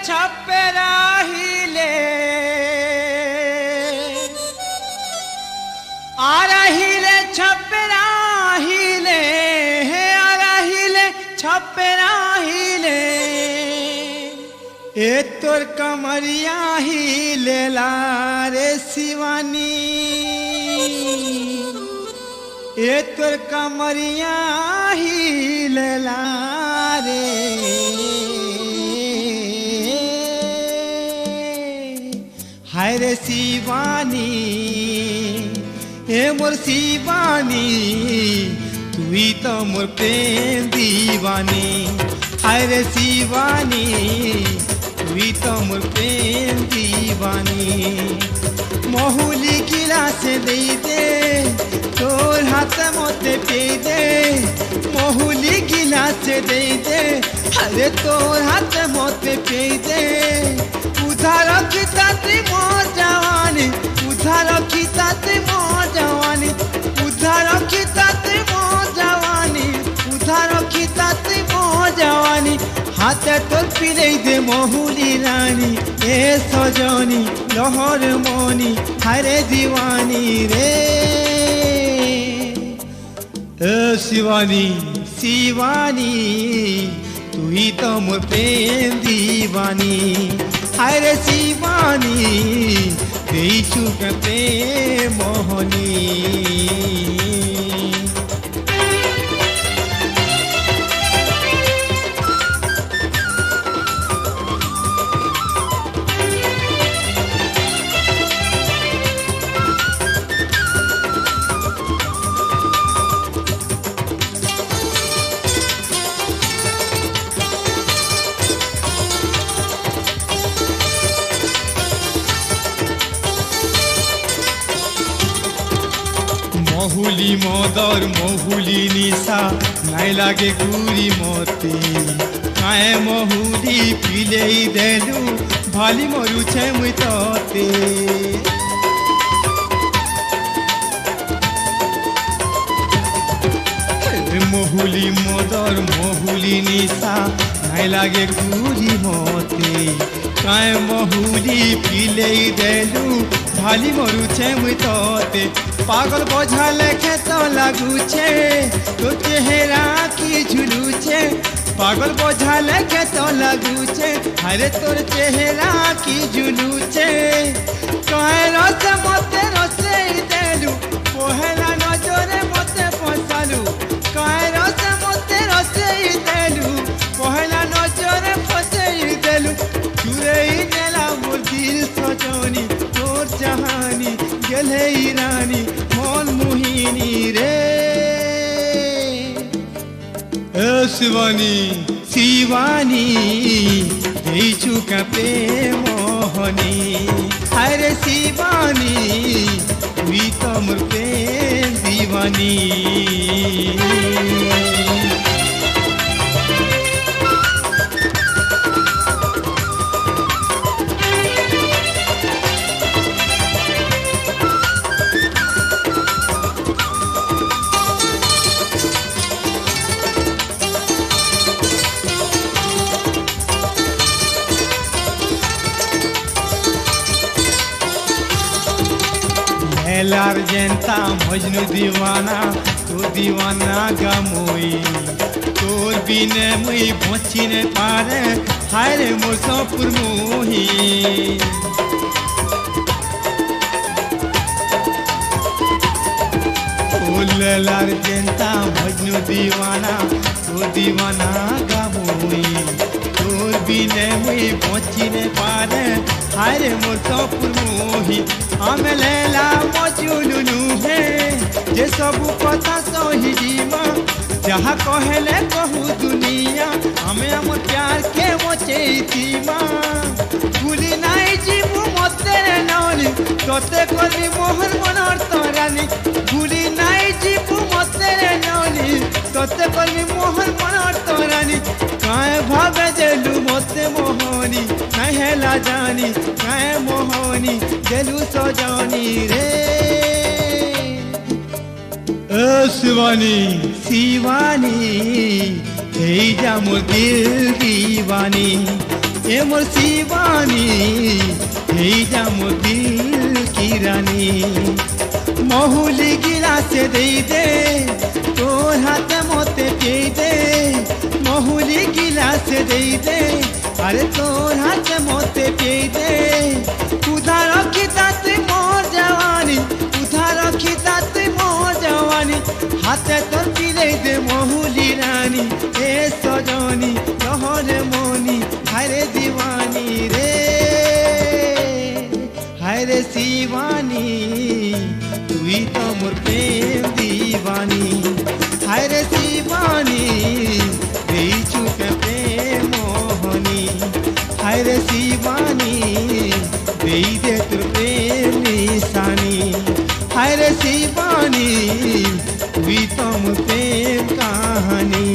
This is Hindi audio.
छपे राहिले आराहिले छपे राहिले आराहिले छपे राहिले ए तोर कमरिया हिले रे शिवानी ए तोर कमरिया हिले रे हाय रे शिवानी ए मोर शिवानी तू ही तो मोर प्रेम दीवानी हाय रे शिवानी तू ही तो मोर प्रेम दीवानी महुली गिलास दे दे तोर हाथ मोते पे दे महुली गिलास दे दे अरे तोर हाथ मोते पे दे उधार खिताते मोर जवानी उधार खिताते मोर जवानी उधार खिताते मोर जवानी उधार खिताते मोर जवानी हाथ तोर पिले दे महुली रानी ए सजनी लहर मनी हरे दीवानी रे ए शिवानी शिवानी तू ही तो मोर प्रेम दीवानी हाय रे शिवानी देशु के मोहनी महुली मदर महुली निशा नाई लागे गुरी मते काए महुली पिले देलु भाली मरु छे मुई तते महुली मदर महुली निशा नाई लागे गुरी मते काए महुली पिले देलु भाली मरु छे मुई तते पागल बोझा लेखे तो लागू छे तो चेहरा की झुलू छे पागल बोझा लेखे तो लागू छे अरे तोर चेहरा की झुलू छे कहे रस मते रसे देलु पहला नजरे मते फसालु कहे रस मते रसे देलु पहला नजरे फसे देलु चुरे नेला मोर दिल सजनी तोर जहानी गले रानी मन मोहिनी रे ए शिवानी शिवानी देशु का प्रेम मोहनी हाय रे शिवानी तू तो मोर प्रेम दीवानी लार जनता मजनू दीवाना तो दीवाना गमोई तोर बिने मुई बची ने पारे हाय रे मोर सपुर मोही लार जनता मजनू दीवाना तो दीवाना गमोई तोर बिने मुई बची ने पारे हाय रे मोर सपुर मोही हमें लेला मजनू है जे सब कथा सही जीवा जहाँ कहले कहू दुनिया हमें हमर प्यार के मचेती भूली नाई जीवू मते नानी तोते करबी मोहर मनर तरानी भूली नाई जीवू मते नानी तोते करबी मोहर मनर तरानी काए भावे जेलू मते मोहनी नहीं हेला जानी काए मोहनी जेलू सजानी रे शिवानी शिवानी जा मोर दिल दीवानी ए मोर शिवानी हे जा मोर दिल की रानी महुली गिलासे दे दे तोर हाथ मोते पे दे महुली गिलासे दे दे अरे तोर हाथ मोते पे दे उधार रखितात मोर जवानी उधार रखितात मोर जवानी हाथे तोर पिले दे महुली रानी ए सजनी लहरे मनी हायरे दीवानी रे हायरे शिवानी तुई तो मोर प्रेम दीवानी हायरे शिवानी बेचू के प्रेम मोहनी हायरे शिवानी दे दे तुर प्रेम निशानी हायरे शिवानी तुई तो मोर प्रेम कहानी।